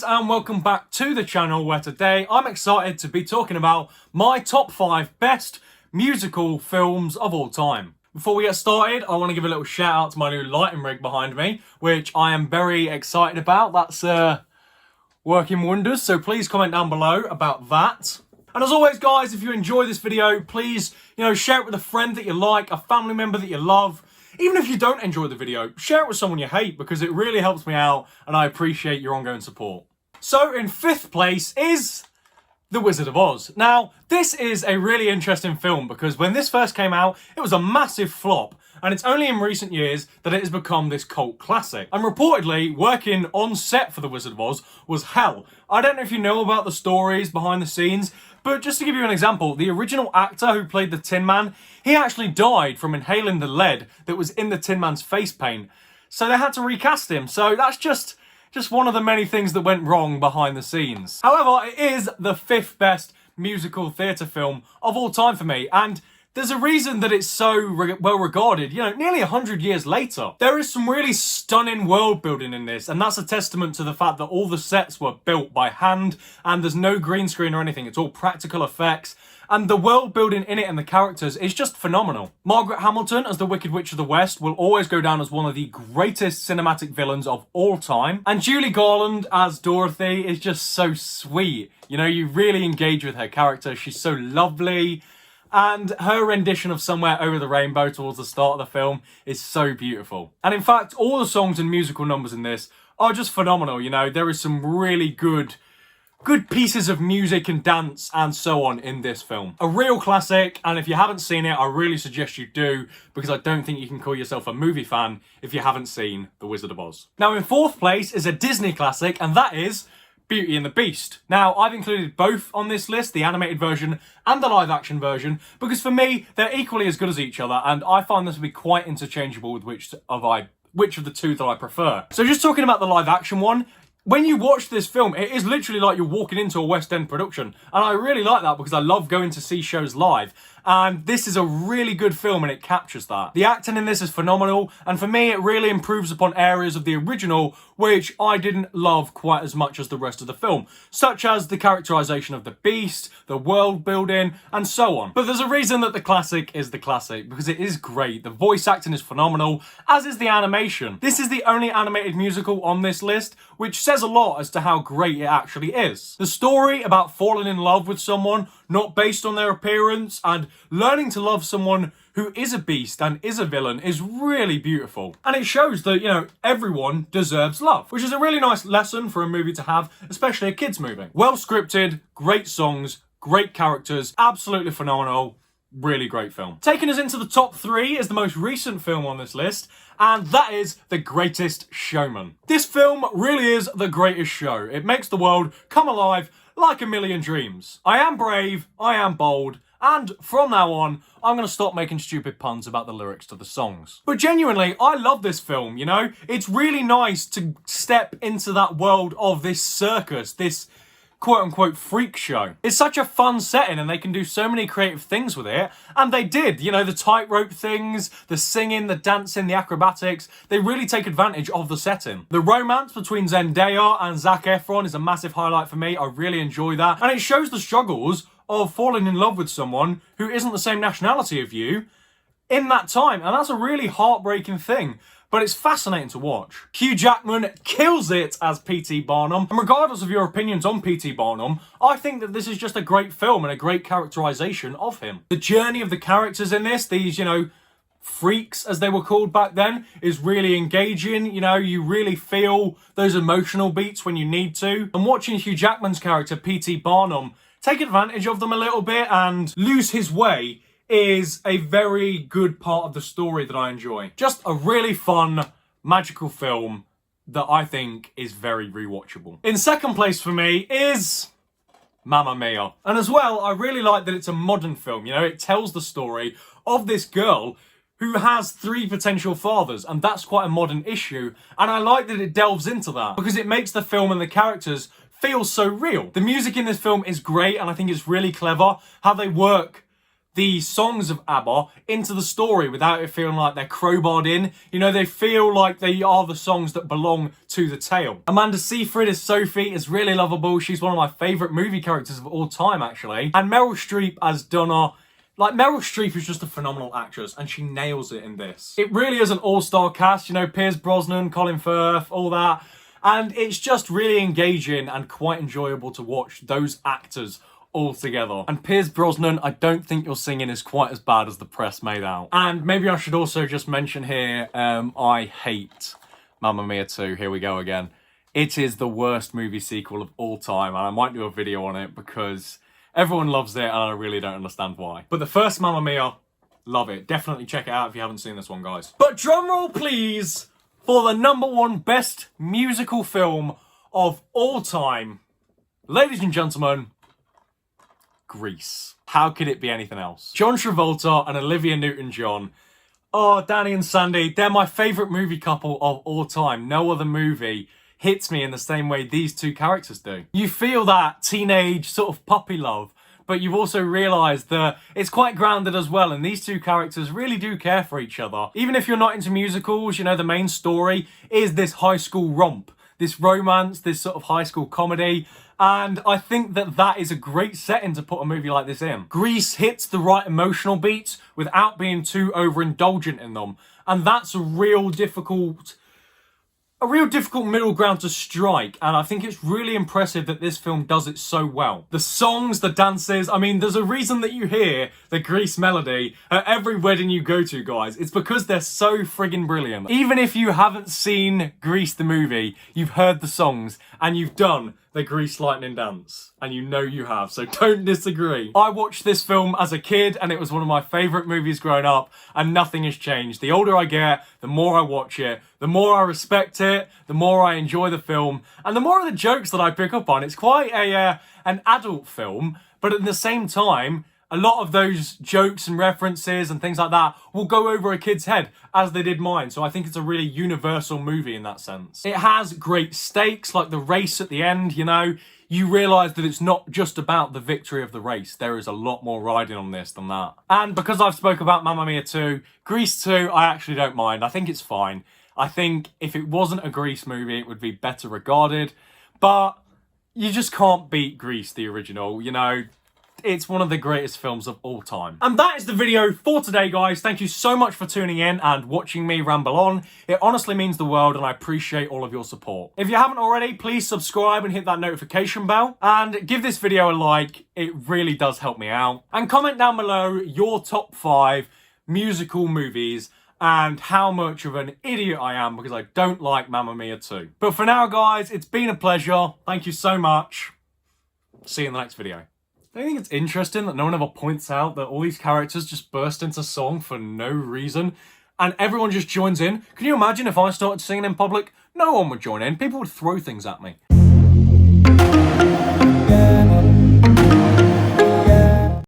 and welcome back to the channel where today I'm excited to be talking about my top 5 best musical films of all time. Before we get started, I want to give a little shout out to my new lighting rig behind me, which I am very excited about. That's working wonders, so please comment down below about that. And as always guys, if you enjoy this video, please, share it with a friend that you like, a family member that you love. Even if you don't enjoy the video, share it with someone you hate because it really helps me out and I appreciate your ongoing support. So in 5th place is The Wizard of Oz. Now, this is a really interesting film because when this first came out, it was a massive flop. And it's only in recent years that it has become this cult classic. And reportedly, working on set for The Wizard of Oz was hell. I don't know if you know about the stories behind the scenes, but just to give you an example, the original actor who played the Tin Man, he actually died from inhaling the lead that was in the Tin Man's face paint. So they had to recast him. So that's just one of the many ththings that went wrong behind the scenes. However, it is the 5th best musical theatre film of all time for me. And there's a reason that it's so well regarded, nearly 100 years later. There is some really stunning world building in this, and that's a testament to the fact that all the sets were built by hand, and there's no green screen or anything, it's all practical effects, and the world building in it and the characters is just phenomenal. Margaret Hamilton as the Wicked Witch of the West will always go down as one of the greatest cinematic villains of all time, and Julie Garland as Dorothy is just so sweet. You really engage with her character, she's so lovely. And her rendition of Somewhere Over the Rainbow towards the start of the film is so beautiful. And in fact, all the songs and musical numbers in this are just phenomenal. There is some really good pieces of music and dance and so on in this film. A real classic, and if you haven't seen it, I really suggest you do, because I don't think you can call yourself a movie fan if you haven't seen The Wizard of Oz. Now in 4th place is a Disney classic, and that is Beauty and the Beast. Now, I've included both on this list, the animated version and the live action version, because for me, they're equally as good as each other, and I find this to be quite interchangeable with which of the two that I prefer. So just talking about the live action one, when you watch this film, it is literally like you're walking into a West End production, and I really like that because I love going to see shows live. And this is a really good film and it captures that. The acting in this is phenomenal, and for me it really improves upon areas of the original which I didn't love quite as much as the rest of the film, such as the characterization of the Beast, the world building, and so on. But there's a reason that the classic is the classic, because it is great. The voice acting is phenomenal, as is the animation. This is the only animated musical on this list, which says a lot as to how great it actually is. The story about falling in love with someone, not based on their appearance, and learning to love someone who is a beast and is a villain is really beautiful. And it shows that, everyone deserves love, which is a really nice lesson for a movie to have, especially a kids movie. Well scripted, great songs, great characters, absolutely phenomenal, really great film. Taking us into the top 3 is the most recent film on this list, and that is The Greatest Showman. This film really is the greatest show. It makes the world come alive like a million dreams. I am brave, I am bold, and from now on, I'm going to stop making stupid puns about the lyrics to the songs. But genuinely, I love this film, It's really nice to step into that world of this circus, this quote-unquote freak show. It's such a fun setting and they can do so many creative things with it, and they did. The tightrope things, the singing, the dancing, the acrobatics, they really take advantage of the setting. The romance between Zendaya and Zac Efron is a massive highlight for me. I really enjoy that, and it shows the struggles of falling in love with someone who isn't the same nationality of you in that time, and that's a really heartbreaking thing. But it's fascinating to watch. Hugh Jackman kills it as P.T. Barnum. And regardless of your opinions on P.T. Barnum, I think that this is just a great film and a great characterization of him. The journey of the characters in this, these, freaks as they were called back then, is really engaging. You really feel those emotional beats when you need to. And watching Hugh Jackman's character, P.T. Barnum, take advantage of them a little bit and lose his way is a very good part of the story that I enjoy. Just a really fun, magical film that I think is very rewatchable. In 2nd place for me is Mamma Mia. And as well, I really like that it's a modern film. It tells the story of this girl who has 3 potential fathers, and that's quite a modern issue. And I like that it delves into that because it makes the film and the characters feel so real. The music in this film is great, and I think it's really clever how they work the songs of ABBA into the story without it feeling like they're crowbarred in. You know, they feel like they are the songs that belong to the tale. Amanda Seyfried as Sophie is really lovable. She's one of my favourite movie characters of all time, actually. And Meryl Streep as Donna. Like, Meryl Streep is just a phenomenal actress, and she nails it in this. It really is an all-star cast, you know, Pierce Brosnan, Colin Firth, all that. And it's just really engaging and quite enjoyable to watch those actors all together. And Pierce Brosnan, I don't think your singing is quite as bad as the press made out. And maybe I should also just mention here, I hate Mamma Mia 2. Here we go again. It is the worst movie sequel of all time, and I might do a video on it because everyone loves it and I really don't understand why. But the first Mamma Mia, love it. Definitely check it out if you haven't seen this one, guys. But drumroll please for the #1 best musical film of all time. Ladies and gentlemen, Grease. How could it be anything else? John Travolta and Olivia Newton-John. Oh, Danny and Sandy, they're my favourite movie couple of all time. No other movie hits me in the same way these two characters do. You feel that teenage sort of puppy love, but you've also realised that it's quite grounded as well, and these two characters really do care for each other. Even if you're not into musicals, you know, the main story is this high school romp, this romance, this sort of high school comedy, and I think that that is a great setting to put a movie like this in. Grease hits the right emotional beats without being too overindulgent in them, and that's a real difficult middle ground to strike, and I think it's really impressive that this film does it so well. The songs, the dances, I mean, there's a reason that you hear the Grease melody at every wedding you go to, guys. It's because they're so friggin' brilliant. Even if you haven't seen Grease the movie, you've heard the songs, and you've done the Grease lightning dance, and you know you have, so don't disagree. I watched this film as a kid, and it was one of my favourite movies growing up, and nothing has changed. The older I get, the more I watch it, the more I respect it, the more I enjoy the film, and the more of the jokes that I pick up on. It's quite an adult film, but at the same time, a lot of those jokes and references and things like that will go over a kid's head, as they did mine. So I think it's a really universal movie in that sense. It has great stakes, like the race at the end, you know. You realise that it's not just about the victory of the race. There is a lot more riding on this than that. And because I've spoke about Mamma Mia 2, Grease 2, I actually don't mind. I think it's fine. I think if it wasn't a Grease movie, it would be better regarded. But you just can't beat Grease, the original, you know. It's one of the greatest films of all time. And that is the video for today, guys. Thank you so much for tuning in and watching me ramble on. It honestly means the world, and I appreciate all of your support. If you haven't already, please subscribe and hit that notification bell. And give this video a like. It really does help me out. And comment down below your top 5 musical movies and how much of an idiot I am because I don't like Mamma Mia 2. But for now, guys, it's been a pleasure. Thank you so much. See you in the next video. I think it's interesting that no one ever points out that all these characters just burst into song for no reason and everyone just joins in. Can you imagine if I started singing in public? No one would join in. People would throw things at me.